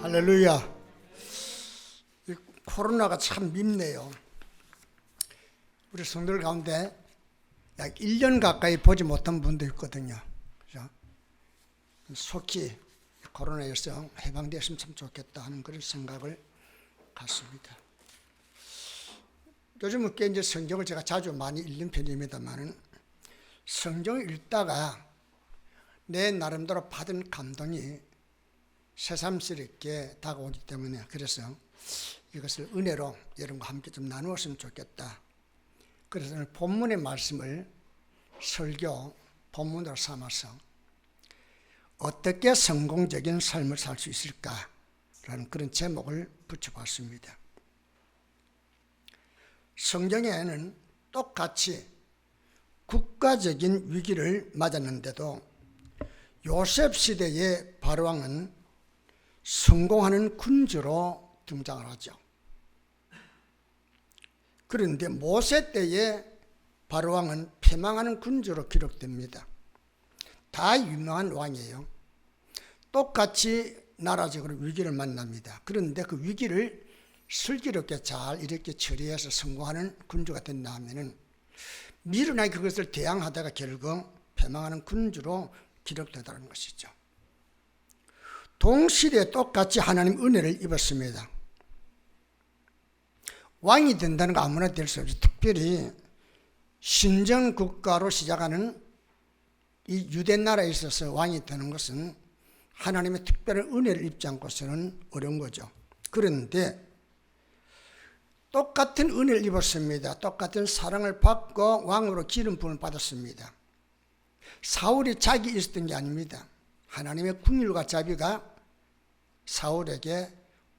할렐루야. 이 코로나가 참 밉네요. 우리 성도들 가운데 약 1년 가까이 보지 못한 분도 있거든요. 그죠? 속히 코로나에서 해방되었으면 참 좋겠다 하는 그런 생각을 갖습니다. 요즘은 꽤 이제 성경을 제가 자주 많이 읽는 편입니다만은 성경을 읽다가 내 나름대로 받은 감동이 새삼스럽게 다가오기 때문에 그래서 이것을 은혜로 여러분과 함께 좀 나누었으면 좋겠다. 그래서 오늘 본문의 말씀을 설교 본문으로 삼아서 어떻게 성공적인 삶을 살 수 있을까라는 그런 제목을 붙여봤습니다. 성경에는 똑같이 국가적인 위기를 맞았는데도 요셉 시대의 바로왕은 성공하는 군주로 등장을 하죠. 그런데 모세 때의 바로왕은 패망하는 군주로 기록됩니다. 다 유명한 왕이에요. 똑같이 나라적으로 위기를 만납니다. 그런데 그 위기를 슬기롭게 잘 이렇게 처리해서 성공하는 군주가 된다 하면은 미련하게 그것을 대항하다가 결국 패망하는 군주로 기록되다는 것이죠. 동시대에 똑같이 하나님 은혜를 입었습니다. 왕이 된다는 거 아무나 될 수 없죠. 특별히 신정국가로 시작하는 이 유대 나라에 있어서 왕이 되는 것은 하나님의 특별한 은혜를 입지 않고서는 어려운 거죠. 그런데 똑같은 은혜를 입었습니다. 똑같은 사랑을 받고 왕으로 기름 부음을 받았습니다. 사울이 자기 있었던 게 아닙니다. 하나님의 긍휼과 자비가 사울에게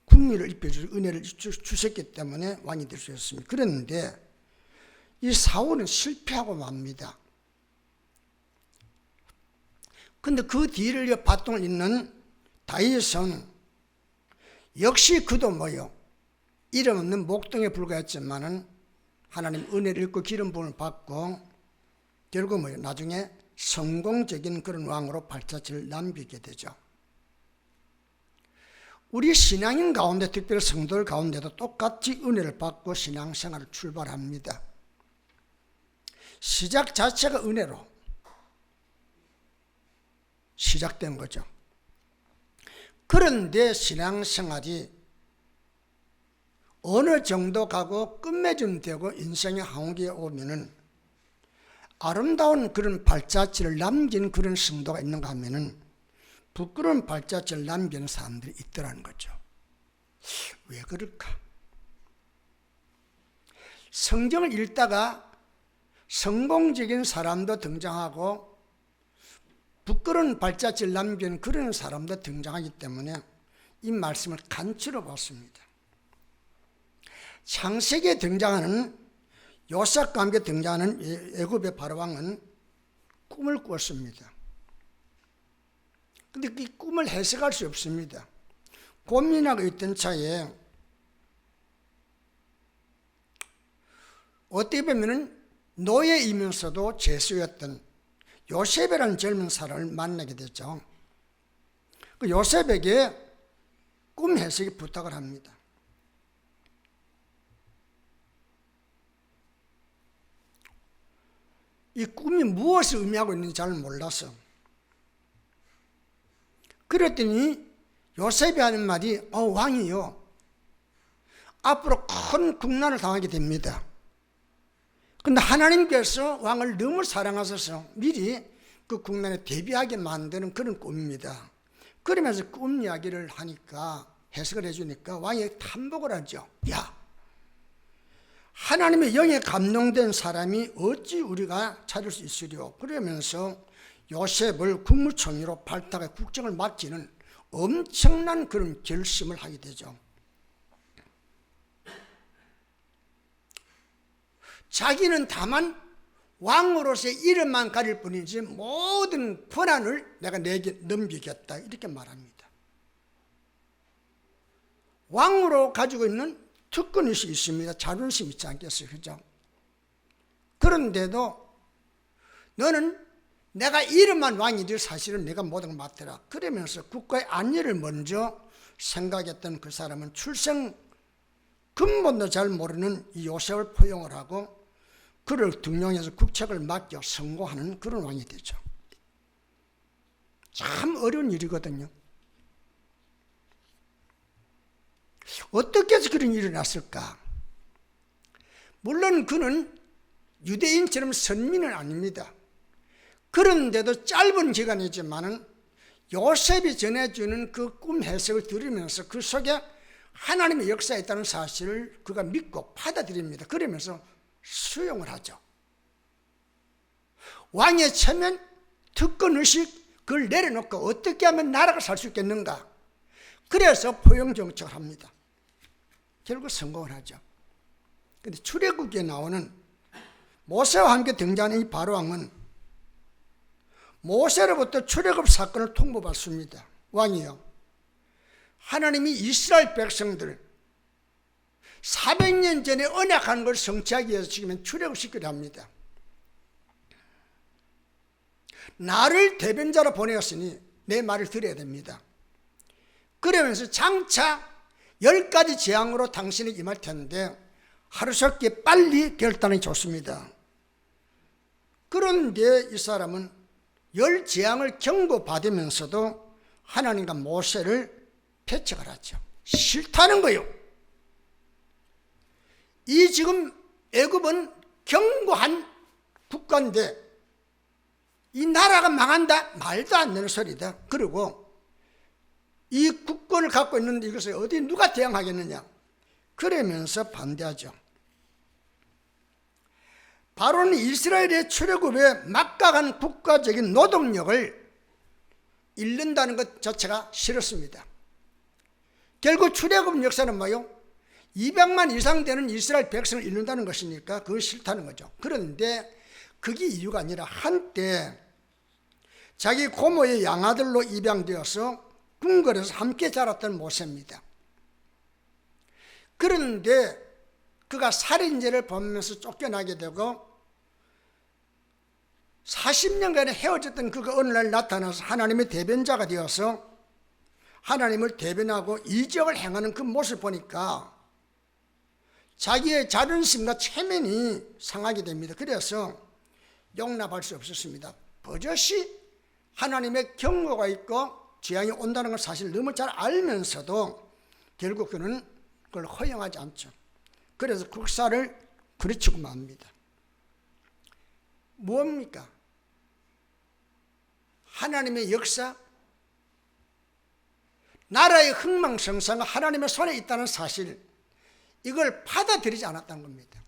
긍휼을 입혀주고 은혜를 주셨기 때문에 왕이 될 수 있었습니다. 그런데 이 사울은 실패하고 맙니다. 그런데 그 뒤를 이어 바통을 잇는 다윗은 역시 그도 뭐요? 이름 없는 목동에 불과했지만은 하나님 은혜를 입고 기름 부음을 받고 결국 뭐요? 나중에 성공적인 그런 왕으로 발자취를 남기게 되죠. 우리 신앙인 가운데 특별히 성도들 가운데도 똑같이 은혜를 받고 신앙생활을 출발합니다. 시작 자체가 은혜로 시작된 거죠. 그런데 신앙생활이 어느 정도 가고 끝맺음 되고 인생의 항우기에 오면은 아름다운 그런 발자취를 남긴 그런 성도가 있는가 하면은 부끄러운 발자취를 남기는 사람들이 있더라는 거죠. 왜 그럴까? 성경을 읽다가 성공적인 사람도 등장하고 부끄러운 발자취를 남기는 그런 사람도 등장하기 때문에 이 말씀을 간추려 봤습니다. 창세기에 등장하는 요셉과 함께 등장하는 애굽의 바로왕은 꿈을 꾸었습니다. 그런데 이 꿈을 해석할 수 없습니다. 고민하고 있던 차에 어떻게 보면 노예이면서도 죄수였던 요셉이라는 젊은 사람을 만나게 됐죠. 그 요셉에게 꿈 해석에 부탁을 합니다. 이 꿈이 무엇을 의미하고 있는지 잘 몰라서 그랬더니 요셉이 하는 말이 왕이요 앞으로 큰 국난을 당하게 됩니다. 그런데 하나님께서 왕을 너무 사랑하셔서 미리 그 국난에 대비하게 만드는 그런 꿈입니다. 그러면서 꿈 이야기를 하니까 해석을 해주니까 왕이 탐복을 하죠. 야, 하나님의 영에 감동된 사람이 어찌 우리가 찾을 수 있으리요? 그러면서 요셉을 국무총리로 발탁해 국정을 맡기는 엄청난 그런 결심을 하게 되죠. 자기는 다만 왕으로서의 이름만 가릴 뿐이지 모든 권한을 내가 내게 넘기겠다 이렇게 말합니다. 왕으로 가지고 있는 특권의식이 있습니다. 자존심 있지 않겠어요? 그죠? 그런데도 너는 내가 이름만 왕이 될 사실은 내가 모든 걸 맡더라. 그러면서 국가의 안위를 먼저 생각했던 그 사람은 출생 근본도 잘 모르는 이 요셉을 포용을 하고 그를 등용해서 국책을 맡겨 성공하는 그런 왕이 되죠. 참 어려운 일이거든요. 어떻게 해서 그런 일이 났을까? 물론 그는 유대인처럼 선민은 아닙니다. 그런데도 짧은 기간이지만은 요셉이 전해주는 그 꿈 해석을 들으면서 그 속에 하나님의 역사에 있다는 사실을 그가 믿고 받아들입니다. 그러면서 수용을 하죠. 왕의 체면, 특권의식 그걸 내려놓고 어떻게 하면 나라가 살 수 있겠는가? 그래서 포용정책을 합니다. 결국 성공을 하죠. 그런데 출애굽기에 나오는 모세와 함께 등장하는 이 바로왕은 모세로부터 출애굽 사건을 통보받습니다. 왕이요, 하나님이 이스라엘 백성들 400년 전에 언약한 걸 성취하기 위해서 지금 출애굽시키려 합니다. 나를 대변자로 보내었으니 내 말을 들어야 됩니다. 그러면서 장차 10가지 재앙으로 당신이 임할 텐데 하루속히 빨리 결단이 좋습니다. 그런데 이 사람은 10재앙을 경고받으면서도 하나님과 모세를 배척을 하죠. 싫다는 거예요. 이 지금 애굽은 견고한 국가인데 이 나라가 망한다? 말도 안 되는 소리다. 그리고 이 국권을 갖고 있는데 이것을 어디 누가 대항하겠느냐? 그러면서 반대하죠. 바로는 이스라엘의 출애굽에 막강한 국가적인 노동력을 잃는다는 것 자체가 싫었습니다. 결국 출애굽 역사는 뭐요? 200만 이상 되는 이스라엘 백성을 잃는다는 것이니까 그건 싫다는 거죠. 그런데 그게 이유가 아니라 한때 자기 고모의 양아들로 입양되어서 궁궐에서 함께 자랐던 모세입니다. 그런데 그가 살인죄를 범하면서 쫓겨나게 되고 40년간에 헤어졌던 그가 어느 날 나타나서 하나님의 대변자가 되어서 하나님을 대변하고 이적을 행하는 그 모습을 보니까 자기의 자존심과 체면이 상하게 됩니다. 그래서 용납할 수 없었습니다. 버젓이 하나님의 경고가 있고 재앙이 온다는 걸 사실 너무 잘 알면서도 결국 그는 그걸 허용하지 않죠. 그래서 국사를 그르치고 맙니다. 뭡니까? 하나님의 역사, 나라의 흥망성쇠가 하나님의 손에 있다는 사실, 이걸 받아들이지 않았다는 겁니다.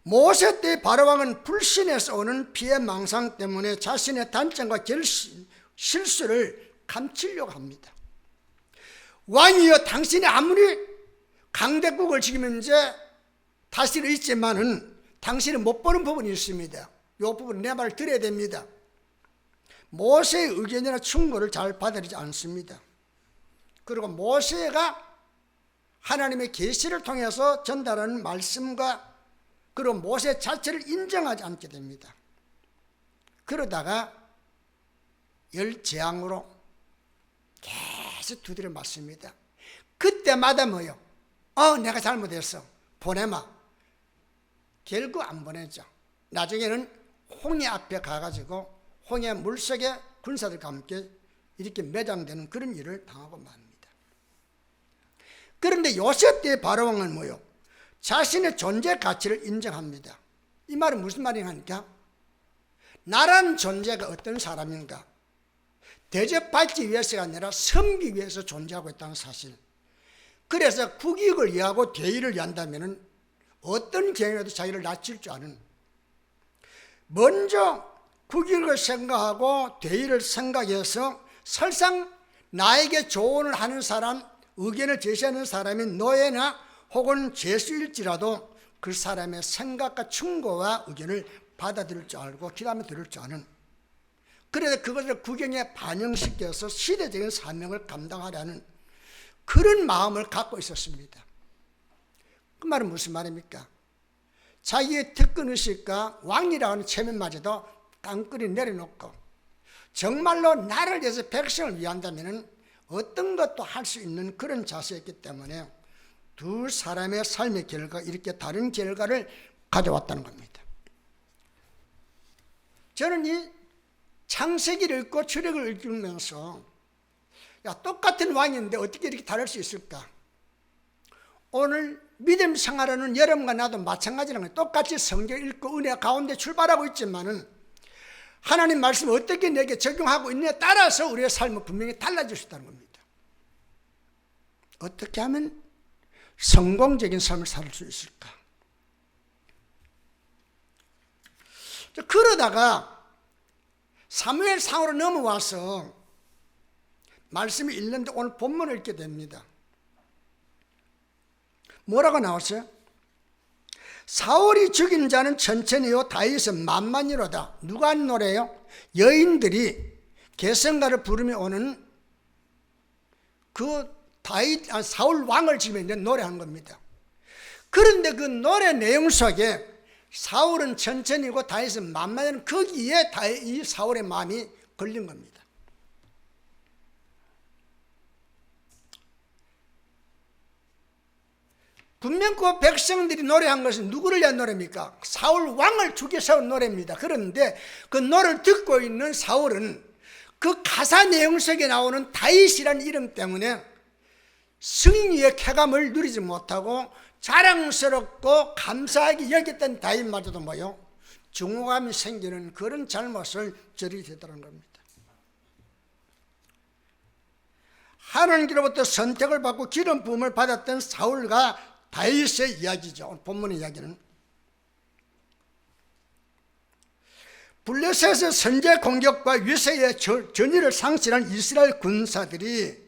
모세 때 바로왕은 불신에서 오는 피해 망상 때문에 자신의 단점과 실수를 감추려고 합니다. 왕이여, 당신이 아무리 강대국을 지키면 이제 다스릴 있지만은 당신은 못 보는 부분이 있습니다. 이 부분 내 말을 들어야 됩니다. 모세의 의견이나 충고를 잘 받아들이지 않습니다. 그리고 모세가 하나님의 계시를 통해서 전달하는 말씀과 그리고 모세 자체를 인정하지 않게 됩니다. 그러다가 10재앙으로 계속 두드려 맞습니다. 그때마다 뭐요? 내가 잘못했어. 보내마. 결국 안 보내죠. 나중에는 홍해 앞에 가가지고 홍해 물속에 군사들과 함께 이렇게 매장되는 그런 일을 당하고 맙니다. 그런데 요셉 때 바로왕은 뭐요? 자신의 존재 가치를 인정합니다. 이 말은 무슨 말이냐 하니까 나란 존재가 어떤 사람인가? 대접받기 위해서가 아니라 섬기기 위해서 존재하고 있다는 사실. 그래서 국익을 위하고 대의를 위한다면 어떤 경우에도 자기를 낮출 줄 아는, 먼저 국익을 생각하고 대의를 생각해서 설상 나에게 조언을 하는 사람, 의견을 제시하는 사람이 노예나 혹은 죄수일지라도 그 사람의 생각과 충고와 의견을 받아들일 줄 알고 귀담아 들을 줄 아는, 그래서 그것을 국영에 반영시켜서 시대적인 사명을 감당하려는 그런 마음을 갖고 있었습니다. 그 말은 무슨 말입니까? 자기의 특권의식과 왕이라고 하는 체면마저도 깡그리 내려놓고 정말로 나를 위해서 백성을 위한다면 어떤 것도 할 수 있는 그런 자세였기 때문에 두 사람의 삶의 결과, 이렇게 다른 결과를 가져왔다는 겁니다. 저는 이 창세기를 읽고 출애굽을 읽으면서 똑같은 왕인데 어떻게 이렇게 다를 수 있을까? 오늘 믿음 생활하는 여러분과 나도 마찬가지라는 거예요. 똑같이 성경 읽고 은혜 가운데 출발하고 있지만은 하나님 말씀을 어떻게 내게 적용하고 있느냐에 따라서 우리의 삶은 분명히 달라질 수 있다는 겁니다. 어떻게 하면 성공적인 삶을 살 수 있을까? 그러다가 사무엘상으로 넘어와서 말씀이 읽는데 오늘 본문을 읽게 됩니다. 뭐라고 나왔어요? 사울이 죽인 자는 천천히요 다윗은 만만이로다. 누가 한 노래요? 여인들이 개성가를 부르며 오는 그 사울 왕을 지금 이제 노래한 겁니다. 그런데 그 노래 내용 속에 사울은 천천히고 다윗은 만만한, 거기에 이 사울의 마음이 걸린 겁니다. 분명 그 백성들이 노래한 것은 누구를 위한 노래입니까? 사울 왕을 죽여 세운 노래입니다. 그런데 그 노래를 듣고 있는 사울은 그 가사 내용 속에 나오는 다윗이라는 이름 때문에 승리의 쾌감을 누리지 못하고 자랑스럽고 감사하게 여겼던 다윗마저도 뭐요? 증오감이 생기는 그런 잘못을 저리게 되더라는 겁니다. 하나님께로부터 선택을 받고 기름 부음을 받았던 사울과 다윗의 이야기죠. 오늘 본문의 이야기는 블레셋의 선제 공격과 유세의 전의를 상실한 이스라엘 군사들이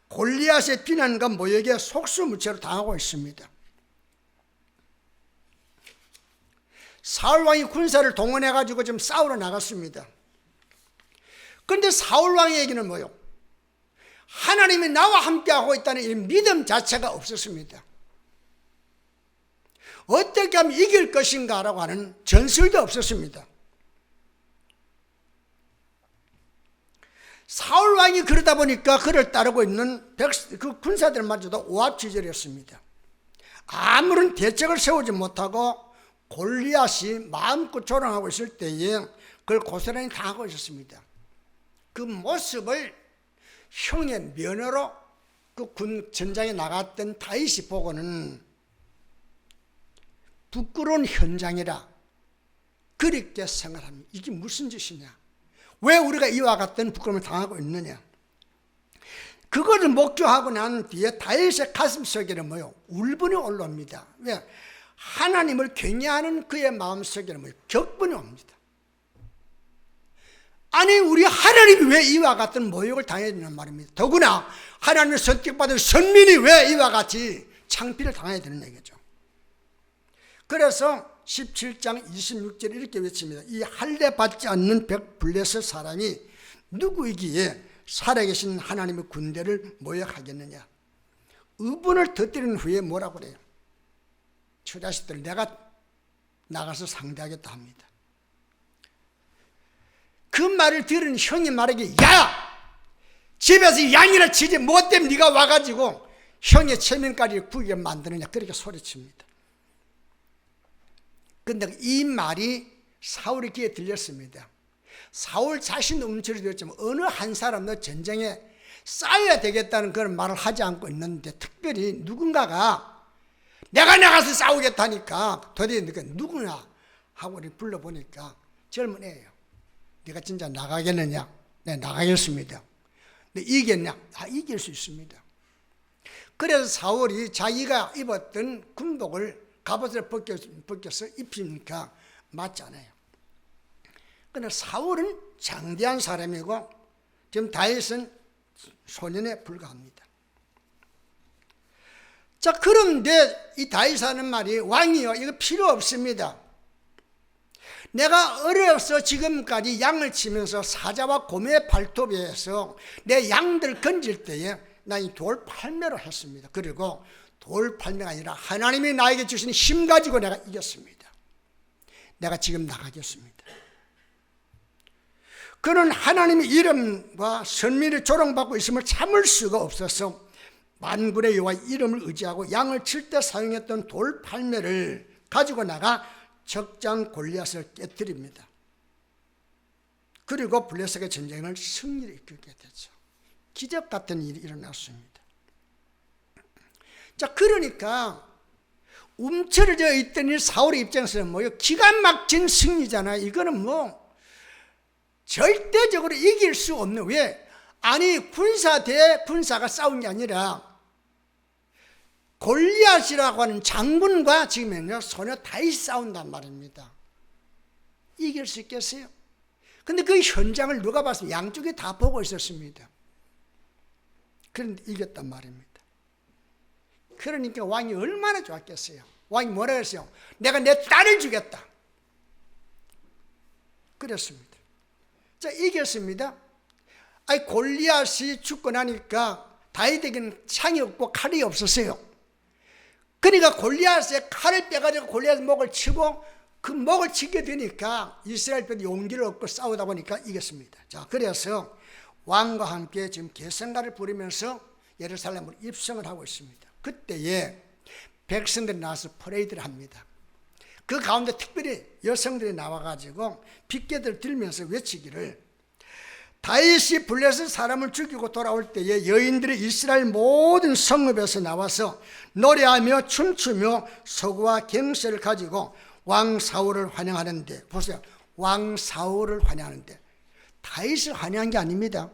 골리앗의 비난과 모욕에 속수무책으로 당하고 있습니다. 사울왕이 군사를 동원해가지고 지금 싸우러 나갔습니다. 그런데 사울왕의 얘기는 뭐요? 하나님이 나와 함께하고 있다는 이 믿음 자체가 없었습니다. 어떻게 하면 이길 것인가라고 하는 전술도 없었습니다. 사울왕이 그러다 보니까 그를 따르고 있는 그 군사들마저도 오합지졸이었습니다. 아무런 대책을 세우지 못하고 골리앗이 마음껏 조롱하고 있을 때에 그걸 고스란히 당하고 있었습니다. 그 모습을 형의 면허로 그 군 전장에 나갔던 다윗이 보고는 부끄러운 현장이라 그렇게 생각합니다. 이게 무슨 짓이냐? 왜 우리가 이와 같은 부끄러움을 당하고 있느냐? 그것을 목조하고 난 뒤에 다윗의 가슴속에는 뭐요? 울분이 올라옵니다. 왜? 하나님을 경외하는 그의 마음속에는 뭐요? 격분이 옵니다. 아니 우리 하나님이 왜 이와 같은 모욕을 당해야 되는 말입니다. 더구나 하나님의 선택받은 선민이 왜 이와 같이 창피를 당해야 되는 얘기죠. 그래서 17장 26절 이렇게 외칩니다. 이 할례 받지 않는 블레셋 사람이 누구이기에 살아계신 하나님의 군대를 모욕하겠느냐. 의분을 터뜨린 후에 뭐라고 그래요? 저 자식들 내가 나가서 상대하겠다 합니다. 그 말을 들은 형이 말하기에 야! 집에서 양이나 치지 뭐 때문에 네가 와가지고 형의 체면까지 구기게 만드느냐 그렇게 소리칩니다. 그런데 이 말이 사울의 귀에 들렸습니다. 사울 자신도 움츠러들었지만 어느 한 사람도 전쟁에 싸워야 되겠다는 그런 말을 하지 않고 있는데 특별히 누군가가 내가 나가서 싸우겠다니까 도대체 누구냐 하고 불러보니까 젊은 애예요. 네가 진짜 나가겠느냐? 네, 나가겠습니다. 근데 이겼냐? 이길 수 있습니다. 그래서 사울이 자기가 입었던 군복을 갑옷을 벗겨서 입히니까 맞지 않아요. 그런데 사울은 장대한 사람이고 지금 다윗은 소년에 불과합니다. 자, 그런데 이 다윗 하는 말이 왕이요 이거 필요 없습니다. 내가 어려서 지금까지 양을 치면서 사자와 곰의 발톱에서 내 양들 건질 때에 난 이 돌 팔매로 했습니다. 그리고 돌 팔매가 아니라 하나님이 나에게 주신 힘 가지고 내가 이겼습니다. 내가 지금 나가겠습니다. 그는 하나님의 이름과 선민이 조롱받고 있음을 참을 수가 없어서 만군의 여호와 이름을 의지하고 양을 칠 때 사용했던 돌 팔매를 가지고 나가 적장 골리앗을 깨뜨립니다. 그리고 블레셋의 전쟁을 승리를 이끌게 되죠. 기적 같은 일이 일어났습니다. 자, 그러니까 움츠러져 있던 이 사울의 입장에서는 뭐요? 기가 막힌 승리잖아요. 이거는 뭐 절대적으로 이길 수 없는, 왜? 아니, 군사 대 군사가 싸운 게 아니라 골리앗이라고 하는 장군과 지금은요 소녀 다윗이 싸운단 말입니다. 이길 수 있겠어요? 근데 그 현장을 누가 봤어요? 양쪽이 다 보고 있었습니다. 그런데 이겼단 말입니다. 그러니까 왕이 얼마나 좋았겠어요? 왕이 뭐라 그랬어요? 내가 내 딸을 주겠다. 그랬습니다. 자, 이겼습니다. 아니, 골리앗이 죽고 나니까 다윗에게는 창이 없고 칼이 없었어요. 그러니까 골리앗의 칼을 빼가지고 골리앗의 목을 치고 그 목을 치게 되니까 이스라엘 편이 용기를 얻고 싸우다 보니까 이겼습니다. 자, 그래서 왕과 함께 지금 계승가를 부르면서 예루살렘으로 입성을 하고 있습니다. 그때에 백성들이 나와서 퍼레이드를 합니다. 그 가운데 특별히 여성들이 나와가지고 빗개들 들면서 외치기를, 다윗이 블레셋 사람을 죽이고 돌아올 때에 여인들이 이스라엘 모든 성읍에서 나와서 노래하며 춤추며 서구와 갱세를 가지고 왕 사울을 환영하는데, 보세요, 왕 사울을 환영하는데 다윗을 환영한 게 아닙니다.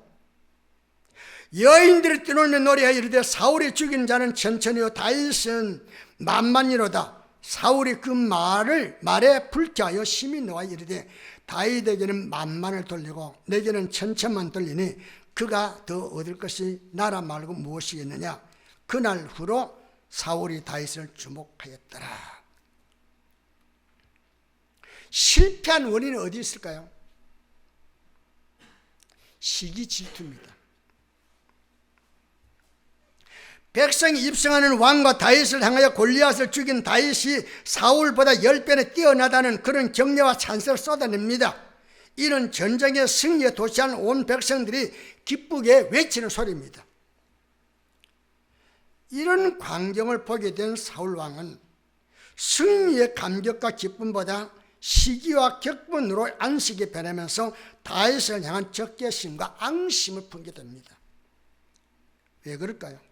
여인들이 뛰놀며 노래하여 이르되 사울이 죽인 자는 천천히요 다윗은 만만이로다. 사울이 그 말에 불쾌하여 심히 노하여 이르되 다윗에게는 만만을 돌리고 내게는 천천만 돌리니 그가 더 얻을 것이 나라 말고 무엇이겠느냐. 그날 후로 사울이 다윗을 주목하였더라. 실패한 원인은 어디 있을까요? 시기 질투입니다. 백성이 입성하는 왕과 다윗을 향하여 골리앗을 죽인 다윗이 사울보다 10배나 뛰어나다는 그런 격려와 찬사를 쏟아냅니다. 이는 전쟁의 승리에 도취한 온 백성들이 기쁘게 외치는 소리입니다. 이런 광경을 보게 된 사울 왕은 승리의 감격과 기쁨보다 시기와 격분으로 안식이 변하면서 다윗을 향한 적개심과 앙심을 품게 됩니다. 왜 그럴까요?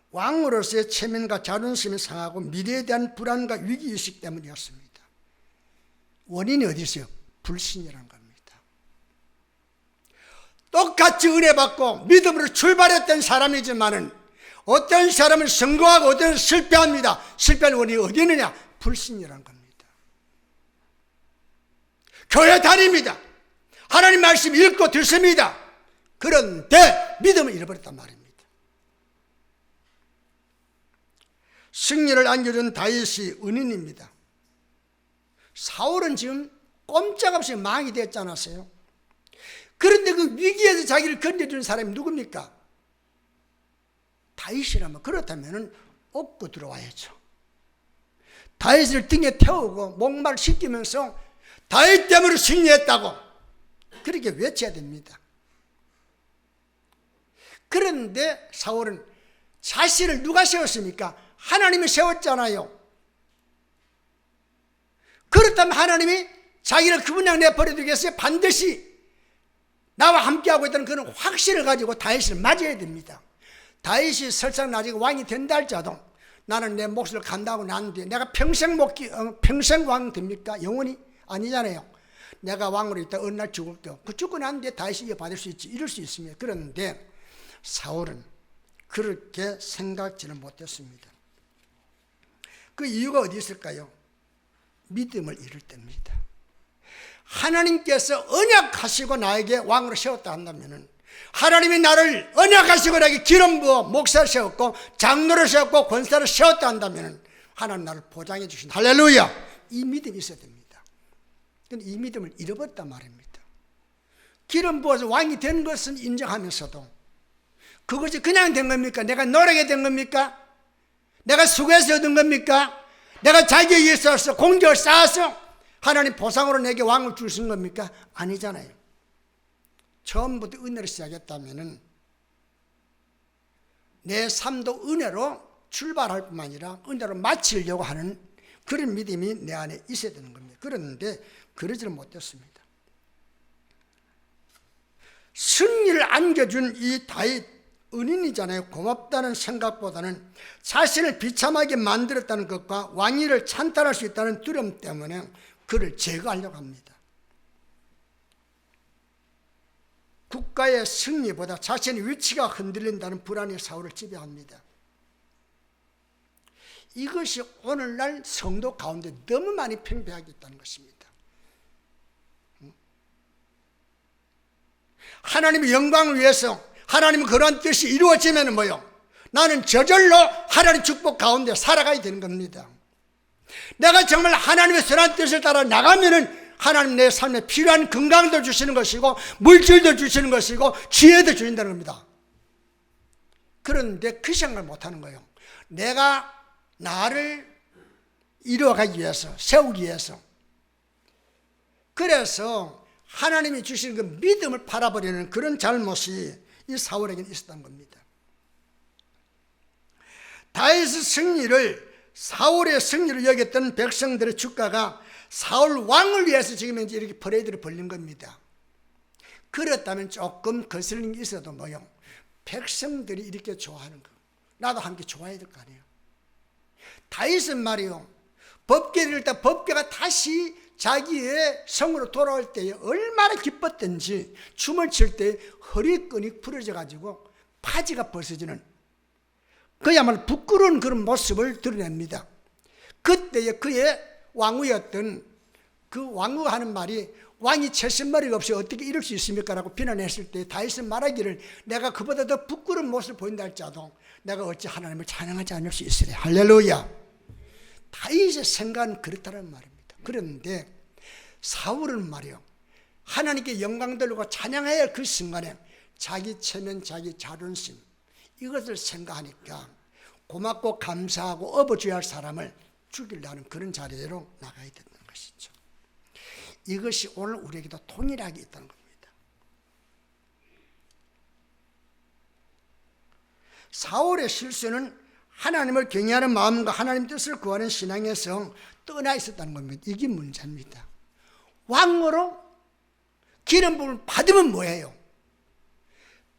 왕으로서의 체면과 자존심이 상하고 미래에 대한 불안과 위기의식 때문이었습니다. 원인이 어디 있어요? 불신이라는 겁니다. 똑같이 은혜 받고 믿음으로 출발했던 사람이지만은 어떤 사람은 성공하고 어떤 사람은 실패합니다. 실패하는 원인이 어디 있느냐? 불신이라는 겁니다. 교회 다닙니다. 하나님 말씀 읽고 듣습니다. 그런데 믿음을 잃어버렸단 말입니다. 승리를 안겨준 다윗이 은인입니다. 사울은 지금 꼼짝없이 망이 됐지 않았어요? 그런데 그 위기에서 자기를 건져준 사람이 누굽니까? 다윗이라면, 그렇다면 업고 들어와야죠. 다윗을 등에 태우고 목마를 시키면서 다윗 때문에 승리했다고 그렇게 외쳐야 됩니다. 그런데 사울은 자신을 누가 세웠습니까? 하나님이 세웠잖아요. 그렇다면 하나님이 자기를 그분양 내버려두겠어요? 반드시 나와 함께하고 있다는 그런 확신을 가지고 다윗을 맞아야 됩니다. 다윗이 설사 나중에 왕이 된다 할지라도 나는 내 몫을 간다고 난 뒤에 내가 평생 왕 됩니까? 영원히? 아니잖아요. 내가 왕으로 있다 어느 날 죽을 때 그 죽고 난 뒤에 다윗이 이어받을 수 있지, 이럴 수 있습니다. 그런데 사울은 그렇게 생각지는 못했습니다. 그 이유가 어디 있을까요? 믿음을 잃을 때입니다. 하나님께서 언약하시고 나에게 왕으로 세웠다 한다면, 하나님이 나를 언약하시고 나에게 기름 부어 목사를 세웠고 장로를 세웠고 권사를 세웠다 한다면 하나님 나를 보장해 주신다. 할렐루야. 이 믿음이 있어야 됩니다. 그런데 이 믿음을 잃어버렸단 말입니다. 기름 부어서 왕이 된 것은 인정하면서도 그것이 그냥 된 겁니까? 내가 노력해 된 겁니까? 내가 수고해서 얻은 겁니까? 내가 자기에 의해서 공적을 쌓아서 하나님 보상으로 내게 왕을 주신 겁니까? 아니잖아요. 처음부터 은혜로 시작했다면 내 삶도 은혜로 출발할 뿐만 아니라 은혜로 마치려고 하는 그런 믿음이 내 안에 있어야 되는 겁니다. 그런데 그러지를 못했습니다. 승리를 안겨준 이 다윗 은인이잖아요. 고맙다는 생각보다는 자신을 비참하게 만들었다는 것과 왕위를 찬탈할 수 있다는 두려움 때문에 그를 제거하려고 합니다. 국가의 승리보다 자신의 위치가 흔들린다는 불안이 사울을 지배합니다. 이것이 오늘날 성도 가운데 너무 많이 팽배하게 있다는 것입니다. 하나님의 영광을 위해서 하나님의 그러한 뜻이 이루어지면 뭐요? 나는 저절로 하나님의 축복 가운데 살아가야 되는 겁니다. 내가 정말 하나님의 선한 뜻을 따라 나가면은 하나님 내 삶에 필요한 건강도 주시는 것이고 물질도 주시는 것이고 지혜도 주신다는 겁니다. 그런데 그 생각을 못하는 거예요. 내가 나를 이루어가기 위해서, 세우기 위해서. 그래서 하나님이 주시는 그 믿음을 팔아버리는 그런 잘못이 이 사울에게는 있었던 겁니다. 다윗의 승리를, 사울의 승리를 여겼던 백성들의 주가가 사울 왕을 위해서 지금 이제 이렇게 퍼레이드를 벌린 겁니다. 그렇다면 조금 거슬린 게 있어도 뭐요? 백성들이 이렇게 좋아하는 거, 나도 함께 좋아해야 될 거 아니에요. 다윗은 말이요, 법궤를 때 법궤가 다시 자기의 성으로 돌아올 때에 얼마나 기뻤던지 춤을 출 때 허리끈이 부러져 가지고 파지가 벗어지는 그야말로 부끄러운 그런 모습을 드러냅니다. 그때에 그의 왕후였던 그 왕후가 하는 말이 왕이 채신머리가 없이 어떻게 이럴 수 있습니까? 라고 비난했을 때 다윗은 말하기를 내가 그보다 더 부끄러운 모습을 보인다 할지라도 내가 어찌 하나님을 찬양하지 않을 수 있으랴. 할렐루야. 다윗의 생각은 그렇다는 말입니다. 그런데 사울은 말이요, 하나님께 영광 돌리고 찬양해야 할 그 순간에 자기 체면, 자기 자존심 이것을 생각하니까 고맙고 감사하고 업어줘야 할 사람을 죽이려 하는 그런 자리로 나가야 된다는 것이죠. 이것이 오늘 우리에게도 동일하게 있다는 겁니다. 사울의 실수는 하나님을 경외하는 마음과 하나님 뜻을 구하는 신앙에서 떠나 있었다는 겁니다. 이게 문제입니다. 왕으로 기름 부음을 받으면 뭐예요?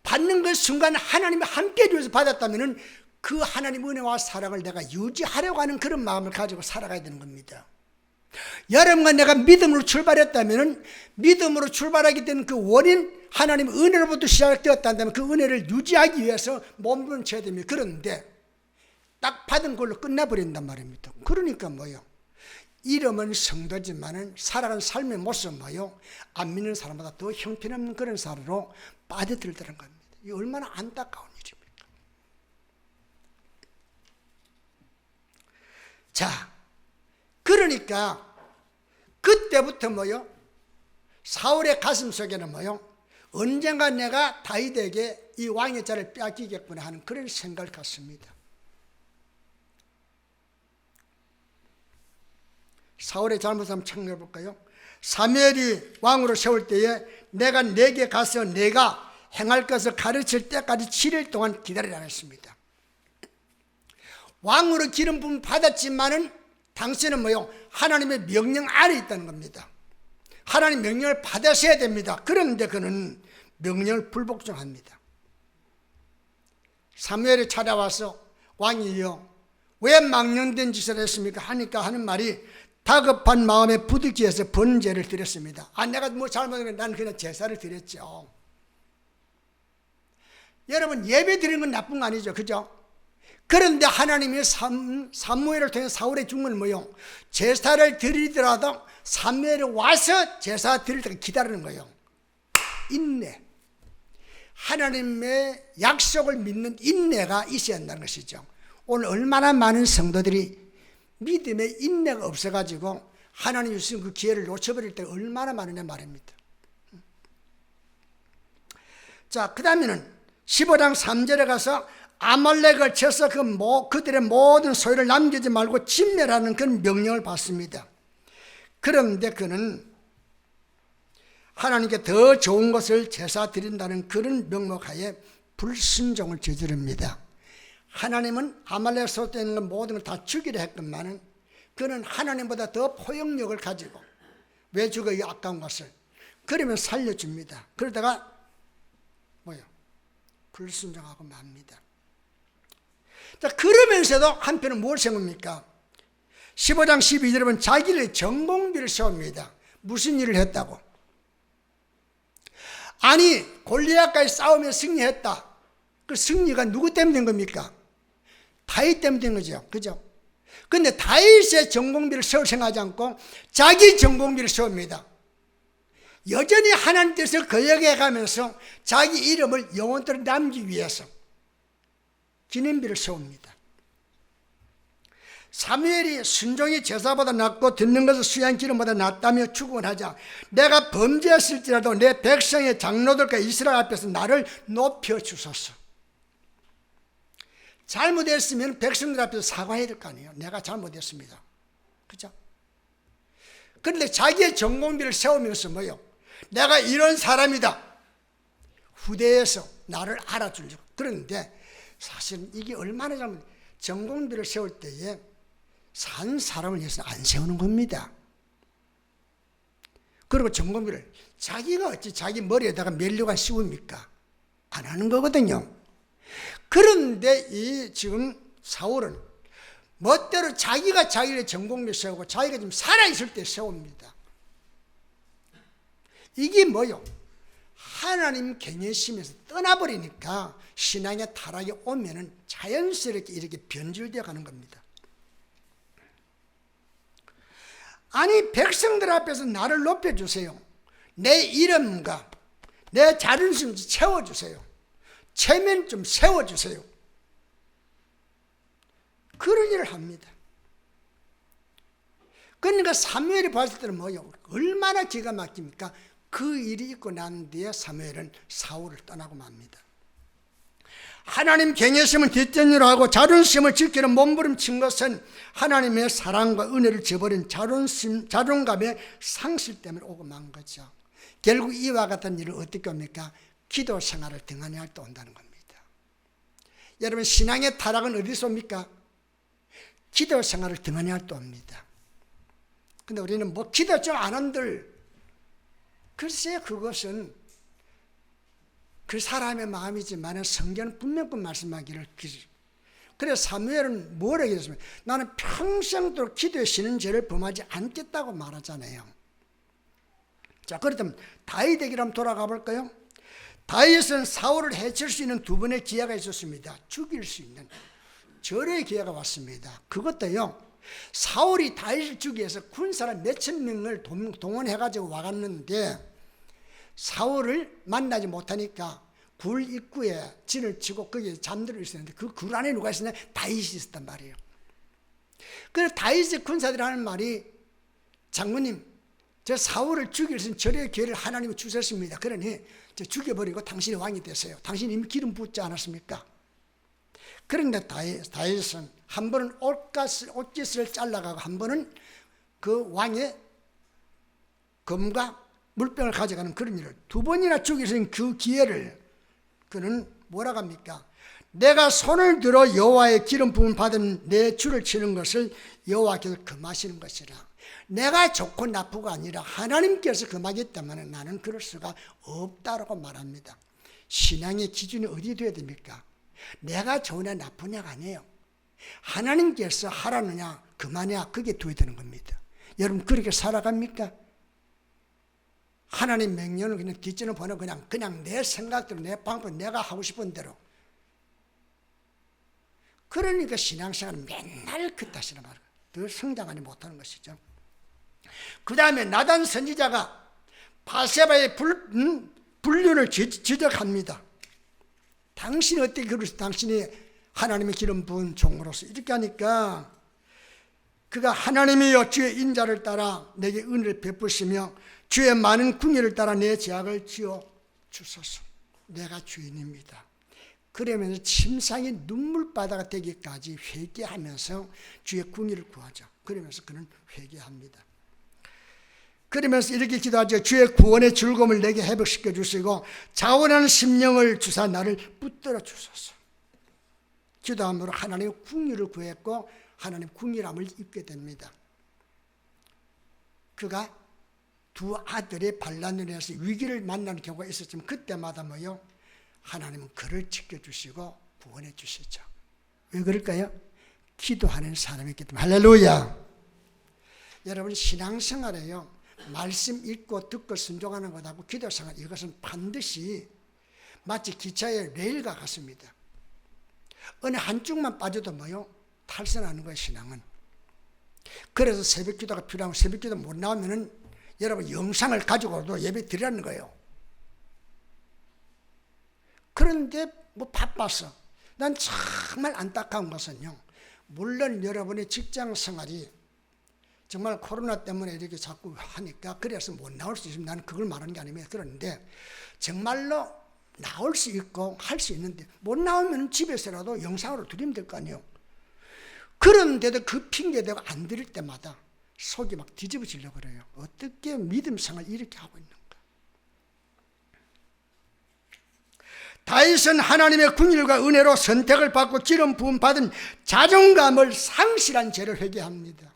받는 그 순간 하나님이 함께 해주셔서 받았다면 그 하나님 은혜와 사랑을 내가 유지하려고 하는 그런 마음을 가지고 살아가야 되는 겁니다. 여러분과 내가 믿음으로 출발했다면 믿음으로 출발하게 된 그 원인, 하나님의 은혜로부터 시작되었다면 그 은혜를 유지하기 위해서 몸부림 쳐야 됩니다. 그런데 딱 받은 걸로 끝나버린단 말입니다. 그러니까 뭐요? 이름은 성도지만은 살아가는 삶의 모습은 뭐요? 안 믿는 사람보다 더 형편없는 그런 사람으로 빠져들더라는 겁니다. 이 얼마나 안타까운 일입니까? 자, 그러니까 그때부터 뭐요? 사울의 가슴 속에는 뭐요? 언젠가 내가 다윗에게 이 왕의 자리를 빼앗기겠구나 하는 그런 생각을 갖습니다. 사울의 잘못을 한번 참고해 볼까요? 사무엘이 왕으로 세울 때에 내가 내게 가서 내가 행할 것을 가르칠 때까지 7일 동안 기다리라 했습니다. 왕으로 기름 부음 받았지만은 당신은 뭐요? 하나님의 명령 아래 있다는 겁니다. 하나님 명령을 받으셔야 됩니다. 그런데 그는 명령을 불복종합니다. 사무엘이 찾아와서 왕이요, 왜 망령된 짓을 했습니까? 하니까 하는 말이 다급한 마음에 부득이해서 번제를 드렸습니다. 내가 뭐 잘못한 건 나는 그냥 제사를 드렸죠. 여러분, 예배 드리는 건 나쁜 거 아니죠, 그죠? 그런데 하나님이 사무엘을 통해 사울의 중을 뭐요? 제사를 드리더라도 사무엘이 와서 제사 드릴 때까지 기다리는 거예요. 인내. 하나님의 약속을 믿는 인내가 있어야 한다는 것이죠. 오늘 얼마나 많은 성도들이 믿음의 인내가 없어가지고 하나님이 주신 그 기회를 놓쳐버릴 때 얼마나 많으냐 말입니다. 자, 그 다음에는 15장 3절에 가서 아말렉을 쳐서 그들의 모든 소유를 남기지 말고 진멸하는 그런 명령을 받습니다. 그런데 그는 하나님께 더 좋은 것을 제사 드린다는 그런 명목하에 불순종을 저지릅니다. 하나님은 아말렉 소속에 있는 모든 걸 다 죽이려 했건만은 그는 하나님보다 더 포용력을 가지고 왜 죽어 이 아까운 것을 그러면 살려줍니다. 그러다가 불순종하고 맙니다. 자, 그러면서도 한편은 뭘 세웁니까? 15장 12절에 보면 자기를 전공비를 세웁니다. 무슨 일을 했다고? 아니, 골리앗까지 싸우며 승리했다. 그 승리가 누구 때문에 된 겁니까? 다윗 때문에 된 거죠. 그죠? 근데 다윗의 전공비를 세울 생각하지 않고 자기 전공비를 세웁니다. 여전히 하나님 뜻을 거역해 가면서 자기 이름을 영원토록 남기기 위해서 기념비를 세웁니다. 사무엘이 순종이 제사보다 낫고 듣는 것은 수양 기름보다 낫다며 축원하자 내가 범죄했을지라도 내 백성의 장로들과 이스라엘 앞에서 나를 높여주소서. 잘못했으면 백성들 앞에서 사과해야 될 거 아니에요. 내가 잘못했습니다. 그죠? 그런데 자기의 전공비를 세우면서 내가 이런 사람이다. 후대에서 나를 알아주려고. 그런데 사실은 이게 얼마나 잘못, 전공비를 세울 때에 산 사람을 위해서 안 세우는 겁니다. 그리고 전공비를 자기가 어찌 자기 머리에다가 면류관 씌웁니까? 안 하는 거거든요. 그런데 이 지금 사울은 멋대로 자기가 자기의 전공비 세우고 자기가 지금 살아있을 때 세웁니다. 이게 뭐요? 하나님 경외심에서 떠나버리니까 신앙의 타락이 오면은 자연스럽게 이렇게 변질되어 가는 겁니다. 아니, 백성들 앞에서 나를 높여주세요. 내 이름과 내 자존심 채워주세요. 체면 좀 세워주세요. 그런 일을 합니다. 그러니까 사무엘이 봤을 때는 얼마나 기가 막힙니까? 그 일이 있고 난 뒤에 사무엘은 사울을 떠나고 맙니다. 하나님 경외심을 뒷전으로 하고 자존심을 지키는 몸부림친 것은 하나님의 사랑과 은혜를 저버린 자존감의 상실 때문에 오고 만 거죠. 결국 이와 같은 일을 어떻게 합니까? 기도 생활을 등한히 할 때 온다는 겁니다. 여러분, 신앙의 타락은 어디서 옵니까? 기도 생활을 등한히 할 때 옵니다. 근데 우리는 기도 좀 안 한들, 글쎄 그것은 그 사람의 마음이지만 성경은 분명히 말씀하기를, 그래서 사무엘은 뭐라고 했습니까? 나는 평생도록 기도에 쉬는 죄를 범하지 않겠다고 말하잖아요. 자, 그렇다면 다윗에게 한번 돌아가 볼까요? 다윗은 사울을 해칠 수 있는 두 번의 기회가 있었습니다. 죽일 수 있는 절의 기회가 왔습니다. 그것도요, 사울이 다윗을 죽이기 위해서 군사를 몇천 명을 동원해가지고 와갔는데 사울을 만나지 못하니까 굴 입구에 진을 치고 거기에 잠들어 있었는데 그 굴 안에 누가 있었냐? 다윗이 있었단 말이에요. 그래서 다윗의 군사들이 하는 말이, 장군님, 저 사울을 죽일 수 있는 절의 기회를 하나님이 주셨습니다. 그러니 저 죽여버리고 당신이 왕이 되세요. 당신이 이미 기름 붓지 않았습니까? 그런데 다윗은 한 번은 옷깃을 잘라가고 한 번은 그 왕의 검과 물병을 가져가는 그런 일을 두 번이나 죽일 수 있는 그 기회를 그는 뭐라고 합니까? 내가 손을 들어 여호와의 기름 부음 받은 내 주를 치는 것을 여호와께서 금하시는 것이라. 내가 좋고 나쁘고 아니라 하나님께서 금하겠다면 나는 그럴 수가 없다라고 말합니다. 신앙의 기준이 어디 돼야 됩니까? 내가 좋으냐 나쁘냐가 아니에요. 하나님께서 하라느냐 그만이야, 그게 돼야 되는 겁니다. 여러분, 그렇게 살아갑니까? 하나님 명령을 그냥 뒷전을 보내고 그냥 내 생각대로 내 방법 내가 하고 싶은 대로. 그러니까 신앙생활은 맨날 그따시나 말이에요. 더 성장하지 못하는 것이죠. 그 다음에 나단 선지자가 바세바의 불륜을 지적합니다. 당신이 어떻게 그러세요? 당신이 하나님의 기름 부은 종으로서 이렇게 하니까 그가 하나님이여 주의 인자를 따라 내게 은혜를 베푸시며 주의 많은 궁예를 따라 내 죄악을 지어 주소서. 내가 주인입니다. 그러면서 침상이 눈물바다가 되기까지 회개하면서 주의 궁예를 구하죠. 그러면서 그는 회개합니다. 그러면서 이렇게 기도하죠. 주의 구원의 즐거움을 내게 회복시켜 주시고 자원하는 심령을 주사 나를 붙들어 주소서. 기도함으로 하나님의 궁유를 구했고 하나님 궁유함을 입게 됩니다. 그가 두 아들의 반란으로 해서 위기를 만나는 경우가 있었지만 그때마다 뭐요? 하나님은 그를 지켜주시고 구원해 주시죠. 왜 그럴까요? 기도하는 사람이기 때문에. 할렐루야. 여러분 신앙생활에요, 말씀 읽고 듣고 순종하는 것하고 기도생활, 이것은 반드시 마치 기차의 레일과 같습니다. 어느 한쪽만 빠져도 뭐요? 탈선하는 거예요, 신앙은. 그래서 새벽 기도가 필요하고 새벽 기도 못 나오면은 여러분 영상을 가지고도 예배 드리라는 거예요. 그런데 뭐 바빠서. 난 정말 안타까운 것은요, 물론 여러분의 직장 생활이 정말 코로나 때문에 이렇게 자꾸 하니까 그래서 못 나올 수 있으면 나는 그걸 말하는 게 아니면 그런데 정말로 나올 수 있고 할 수 있는데 못 나오면 집에서라도 영상으로 드리면 될 거 아니에요. 그런데도 그 핑계대고 안 드릴 때마다 속이 막 뒤집어지려고 그래요. 어떻게 믿음 생활 이렇게 하고 있는가. 다윗은 하나님의 긍휼과 은혜로 선택을 받고 기름 부음 받은 자존감을 상실한 죄를 회개합니다.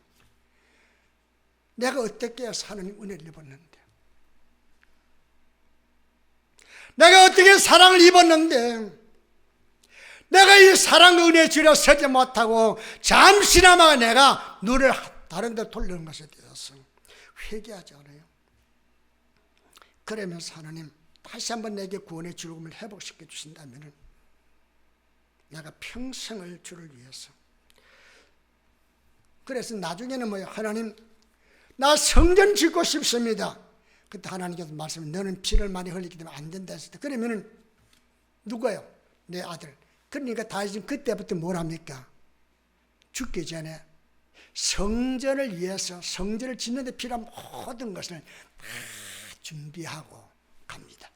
내가 어떻게 해서 하나님 은혜를 입었는데, 내가 어떻게 사랑을 입었는데, 내가 이 사랑과 은혜 주려 서지 못하고 잠시나마 내가 눈을 다른 데 돌리는 것에 대해서 회개하지 않아요. 그러면서 하나님 다시 한번 내게 구원의 즐거움을 회복시켜 주신다면 내가 평생을 주를 위해서. 그래서 나중에는 뭐예요? 하나님 나 성전 짓고 싶습니다. 그때 하나님께서 말씀해, 너는 피를 많이 흘리기 때문에 안 된다 했을 때, 그러면은 누구예요? 내 아들. 그러니까 다윗은 그때부터 뭘 합니까? 죽기 전에 성전을 위해서, 성전을 짓는 데 필요한 모든 것을 다 준비하고 갑니다.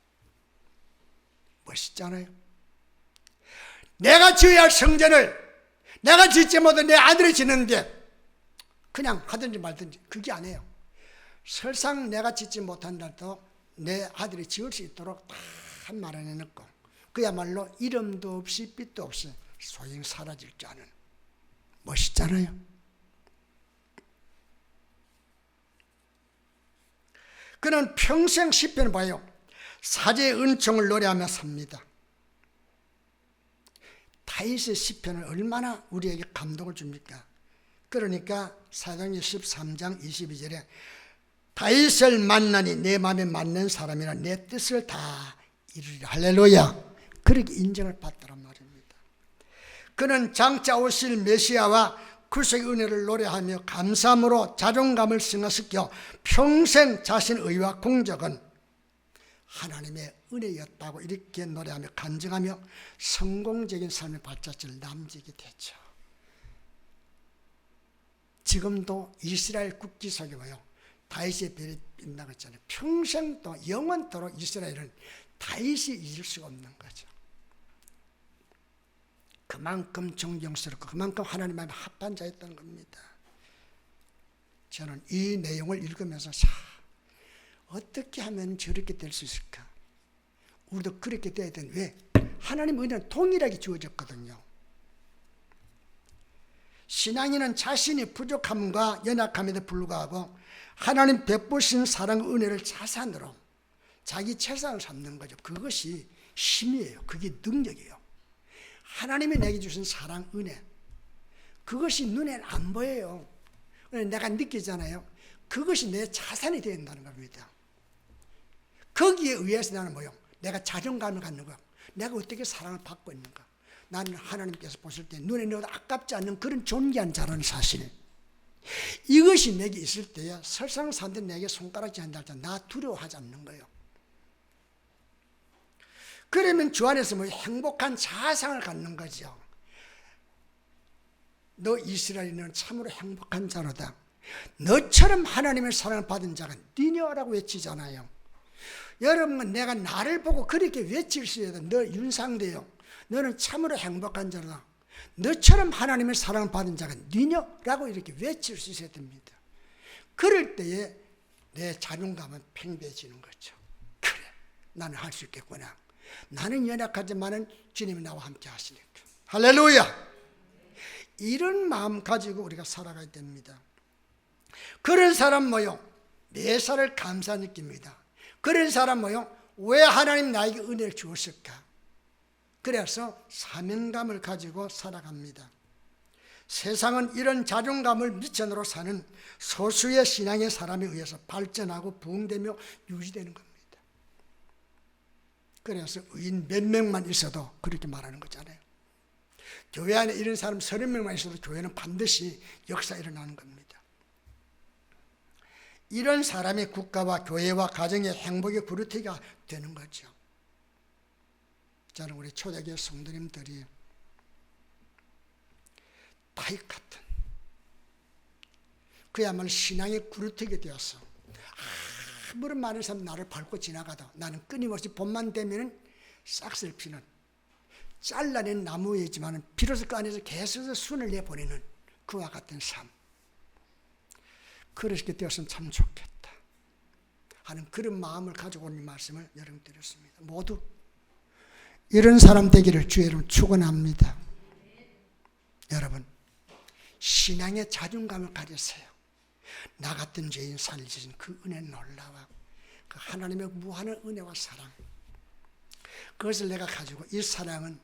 멋있잖아요. 내가 지어야 할 성전을 내가 짓지 못해 내 아들이 짓는데 그냥 하든지 말든지 그게 아니에요. 설상 내가 짓지 못한다도 내 아들이 지을 수 있도록 다 마련해 놓고 그야말로 이름도 없이 빛도 없이 소용 사라질 줄 아는. 멋있잖아요. 그는 평생 시편을 봐요. 사제의 은총을 노래하며 삽니다. 다윗의 시편을 얼마나 우리에게 감동을 줍니까? 그러니까 사도행전 13장 22절에 다윗을 만나니 내 마음에 맞는 사람이라 내 뜻을 다 이루리라. 할렐루야. 그렇게 인정을 받더란 말입니다. 그는 장차 오실 메시아와 구속의 은혜를 노래하며 감사함으로 자존감을 승화시켜 평생 자신의 의와 공적은 하나님의 은혜였다고 이렇게 노래하며 간증하며 성공적인 삶의 발자취를 남기게 되죠. 지금도 이스라엘 국기 속에 뭐요? 다윗의 별이 빛나고 있잖아요. 평생 또 영원토록 이스라엘은 다윗이 잊을 수가 없는 거죠. 그만큼 존경스럽고 그만큼 하나님 마음에 합한 자였던 겁니다. 저는 이 내용을 읽으면서 어떻게 하면 저렇게 될 수 있을까? 우리도 그렇게 돼야 되는데 왜? 하나님 은혜는 동일하게 주어졌거든요. 신앙인은 자신이 부족함과 연약함에도 불구하고 하나님 베푸신 사랑 은혜를 자산으로 자기 재산을 삼는 거죠. 그것이 힘이에요. 그게 능력이에요. 하나님이 내게 주신 사랑 은혜, 그것이 눈에는 안 보여요. 내가 느끼잖아요. 그것이 내 자산이 되어야 된다는 겁니다. 거기에 의해서 나는 뭐요? 내가 자존감을 갖는 거야. 내가 어떻게 사랑을 받고 있는가. 나는 하나님께서 보실 때 눈에 넣어도 아깝지 않는 그런 존귀한 자라는 사실, 이것이 내게 있을 때야 설상 사람들이 내게 손가락질 한다 할때 나 두려워하지 않는 거예요. 그러면 주 안에서 뭐 행복한 자상을 갖는 거죠. 너 이스라엘은 참으로 행복한 자로다. 너처럼 하나님의 사랑을 받은 자가 니녀라고 외치잖아요. 여러분, 내가 나를 보고 그렇게 외칠 수 있어야 돼. 너 윤상대요. 너는 참으로 행복한 자로다. 너처럼 하나님의 사랑을 받은 자가 니녀라고 이렇게 외칠 수 있어야 됩니다. 그럴 때에 내 자존감은 팽배해지는 거죠. 그래, 나는 할 수 있겠구나. 나는 연약하지만은 주님이 나와 함께 하시니까. 할렐루야. 이런 마음 가지고 우리가 살아가야 됩니다. 그런 사람 모여 매사를 감사 느낍니다. 그런 사람 모여 왜 하나님 나에게 은혜를 주었을까? 그래서 사명감을 가지고 살아갑니다. 세상은 이런 자존감을 미천으로 사는 소수의 신앙의 사람에 의해서 발전하고 부흥되며 유지되는 겁니다. 그래서 의인 몇 명만 있어도 그렇게 말하는 거잖아요. 교회 안에 이런 사람 30명만 있어도 교회는 반드시 역사 일어나는 겁니다. 이런 사람이 국가와 교회와 가정의 행복의 구루티가 되는 거죠. 저는 우리 초대교회 성도님들이 다윗 같은 그야말로 신앙의 구루티가 되어서 아무런 많은 사람 나를 밟고 지나가도 나는 끊임없이 봄만 되면 싹쓸 피는 잘라낸 나무이지만 비로소 그 안에서 계속해서 순을 내보내는 그와 같은 삶, 그렇게 되었으면 참 좋겠다 하는 그런 마음을 가지고 오늘 말씀을 여러분 드렸습니다. 모두 이런 사람 되기를 주의 이름으로 축원합니다. 여러분, 신앙의 자존감을 가지세요. 나 같은 죄인 살리신 그 은혜는 놀라워. 그 하나님의 무한한 은혜와 사랑, 그것을 내가 가지고 이 사랑은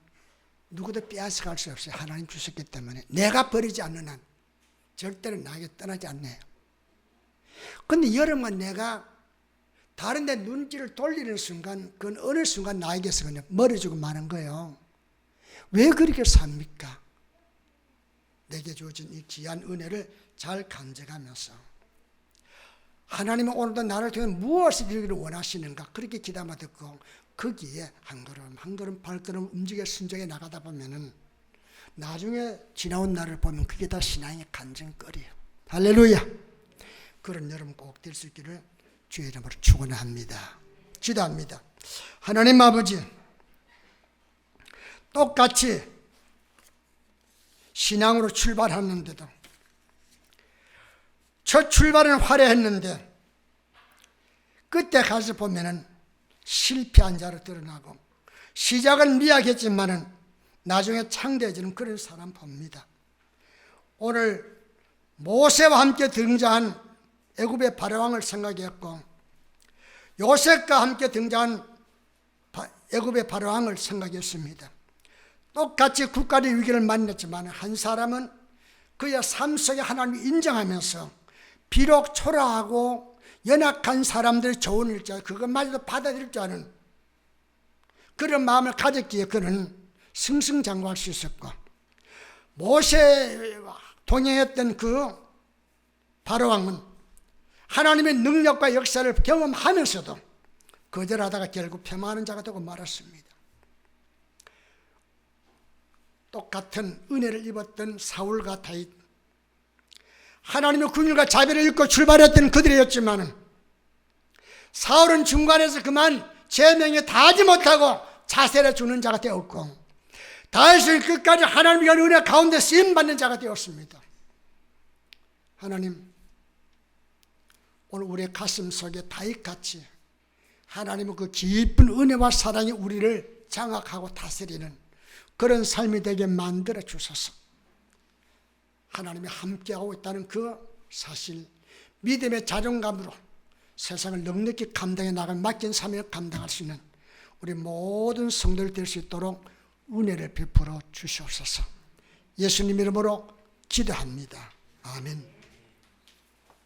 누구도 빼앗아갈 수 없어요. 하나님 주셨기 때문에 내가 버리지 않는 한 절대로 나에게 떠나지 않네요. 그런데 여러분과 내가 다른 데 눈길을 돌리는 순간, 그건 어느 순간 나에게서 그냥 멀어지고 마는 거예요. 왜 그렇게 삽니까? 내게 주어진 이 귀한 은혜를 잘 간직하면서 하나님은 오늘도 나를 통해 무엇을 이루기를 원하시는가 그렇게 기다마 듣고 거기에 한 걸음 한 걸음 발걸음 움직여 순종해 나가다 보면은 나중에 지나온 날을 보면 그게 다 신앙의 간증거리예요. 할렐루야. 그런 여러분 꼭 될 수 있기를 주의 이름으로 축원합니다. 기도합니다. 하나님 아버지, 똑같이 신앙으로 출발했는데도 첫 출발은 화려했는데 그때 가서 보면은 실패한 자로 드러나고 시작은 미약했지만은 나중에 창대해지는 그런 사람 봅니다. 오늘 모세와 함께 등장한 애굽의 바로왕을 생각했고 요셉과 함께 등장한 애굽의 바로왕을 생각했습니다. 똑같이 국가의 위기를 만났지만 한 사람은 그의 삶 속에 하나님을 인정하면서 비록 초라하고 연약한 사람들의 조언을 일자 그것마저도 받아들일 줄 아는 그런 마음을 가졌기에 그는 승승장구할 수 있었고, 모세와 동행했던 그 바로왕은 하나님의 능력과 역사를 경험하면서도 거절하다가 결국 패망하는 자가 되고 말았습니다. 똑같은 은혜를 입었던 사울과 다윗, 하나님의 긍휼과 자비를 입고 출발했던 그들이었지만 사울은 중간에서 그만 제명에 다하지 못하고 자살해 주는 자가 되었고, 다윗은 끝까지 하나님의 은혜 가운데 쓰임받는 자가 되었습니다. 하나님, 오늘 우리의 가슴 속에 다윗같이 하나님의 그 깊은 은혜와 사랑이 우리를 장악하고 다스리는 그런 삶이 되게 만들어 주소서. 하나님이 함께하고 있다는 그 사실, 믿음의 자존감으로 세상을 넉넉히 감당해 나갈 맡긴 사명을 감당할 수 있는 우리 모든 성도들 될 수 있도록 은혜를 베풀어 주시옵소서. 예수님 이름으로 기도합니다. 아멘.